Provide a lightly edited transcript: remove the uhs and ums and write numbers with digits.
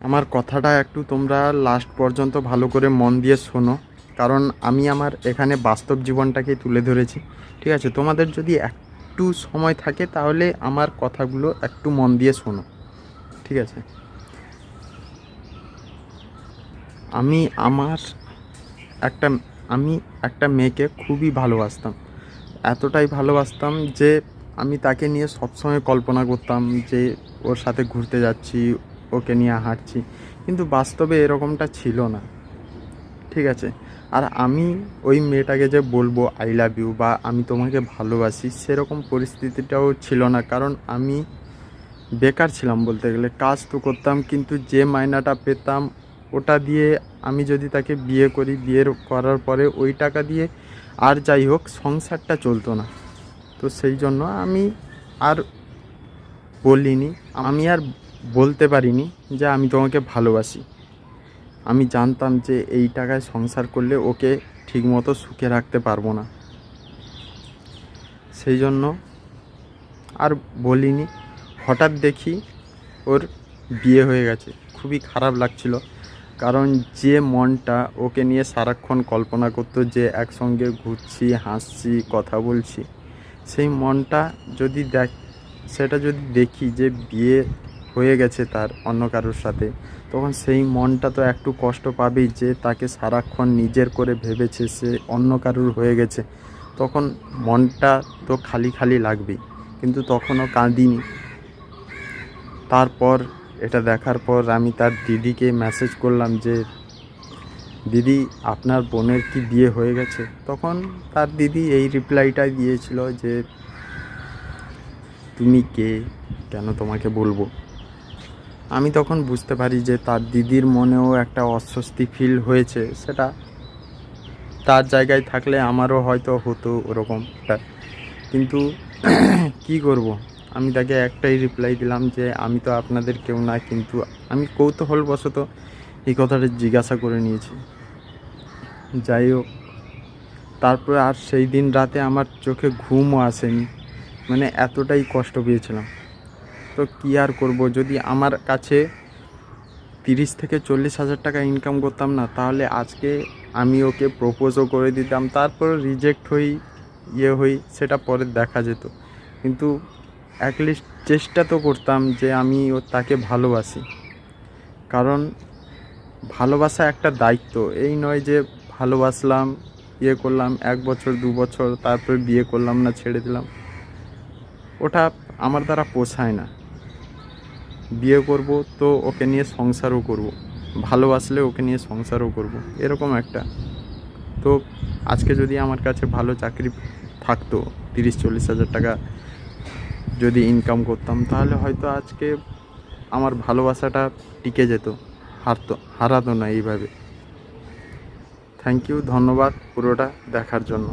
আমার কথাটা একটু তোমরা লাস্ট পর্যন্ত ভালো করে মন দিয়ে শোনো, কারণ আমি আমার এখানে বাস্তব জীবনটাকে তুলে ধরেছি। ঠিক আছে, তোমাদের যদি একটু সময় থাকে তাহলে আমার কথাগুলো একটু মন দিয়ে শোনো। ঠিক আছে, আমি আমার একটা আমি একটা মেয়েকে খুবই ভালোবাসতাম। এতটাই ভালোবাসতাম যে আমি তাকে নিয়ে সবসময় কল্পনা করতাম যে ওর সাথে ঘুরতে যাচ্ছি, ওকে নিয়ে হাঁটছি, কিন্তু বাস্তবে এরকমটা ছিল না। ঠিক আছে, আর আমি ওই মেয়েটাকে যে বলবো আই লাভ ইউ বা আমি তোমাকে ভালোবাসি, সেরকম পরিস্থিতিটাও ছিল না। কারণ আমি বেকার ছিলাম বলতে গেলে, কাজ তো করতাম কিন্তু যে মাইনাটা পেতাম ওটা দিয়ে আমি যদি তাকে বিয়ে করি, বিয়ের করার পরে ওই টাকা দিয়ে আর যাই হোক সংসারটা চলতো না। তো সেই জন্য আমি আর বলিনি, আমি আর বলতে পারিনি যে আমি তোমাকে ভালোবাসি। আমি জানতাম যে এই টাকায় সংসার করলে ওকে ঠিকমতো সুখে রাখতে পারবো না, সেই জন্য আর বলিনি। হঠাৎ দেখি ওর বিয়ে হয়ে গেছে, খুবই খারাপ লাগছিল। কারণ যে মনটা ওকে নিয়ে সারাক্ষণ কল্পনা করতো যে একসঙ্গে ঘুরছি, হাসছি, কথা বলছি, সেই মনটা যদি সেটা যদি দেখি যে বিয়ে হয়ে গেছে তার অন্য কারোর সাথে, তখন সেই মনটা তো একটু কষ্ট পাবেই যে তাকে সারাক্ষণ নিজের করে ভেবেছে, সে অন্য কারোর হয়ে গেছে। তখন মনটা তো খালি খালি লাগবেই, কিন্তু তখনও কাঁদিনি। তারপর এটা দেখার পর আমি তার দিদিকে মেসেজ করলাম যে দিদি, আপনার বোনের কি বিয়ে হয়ে গেছে? তখন তার দিদি এই রিপ্লাইটাই দিয়েছিল যে তুমি কে, কেন তোমাকে বলবো। আমি তখন বুঝতে পারি যে তার দিদির মনেও একটা অস্বস্তি ফিল হয়েছে। সেটা তার জায়গায় থাকলে আমারও হয়তো হতো ওরকমটা, কিন্তু কি করব। আমি তাকে একটাই রিপ্লাই দিলাম যে আমি তো আপনাদের কেউ না, কিন্তু আমি কৌতূহলবশত এই কথাটা জিজ্ঞাসা করে নিয়েছি। যাই হোক, তারপরে আর সেই দিন রাতে আমার চোখে ঘুমও আসেনি, মানে এতটাই কষ্ট পেয়েছিলাম। তো কী আর করব, যদি আমার কাছে 30 থেকে 40 হাজার টাকা ইনকাম করতাম না, তাহলে আজকে আমি ওকে প্রপোজও করে দিতাম। তারপর রিজেক্ট হই সেটা পরে দেখা যেত, কিন্তু অ্যাটলিস্ট চেষ্টা তো করতাম যে আমি তাকে ভালোবাসি। কারণ ভালোবাসা একটা দায়িত্ব, এই নয় যে ভালোবাসলাম, করলাম 1 বছর 2 বছর, তারপরে বিয়ে করলাম না, ছেড়ে দিলাম। ওটা আমার দ্বারা পোষায় না। বিয়ে করব তো ওকে নিয়ে সংসারও করব, ভালোবাসলে ওকে নিয়ে সংসারও করব, এরকম একটা। তো আজকে যদি আমার কাছে ভালো চাকরি থাকতো, 30-40 হাজার টাকা যদি ইনকাম করতাম, তাহলে হয়তো আজকে আমার ভালোবাসাটা টিকে যেত, হারাতো না এইভাবে। থ্যাংক ইউ, ধন্যবাদ পুরোটা দেখার জন্য।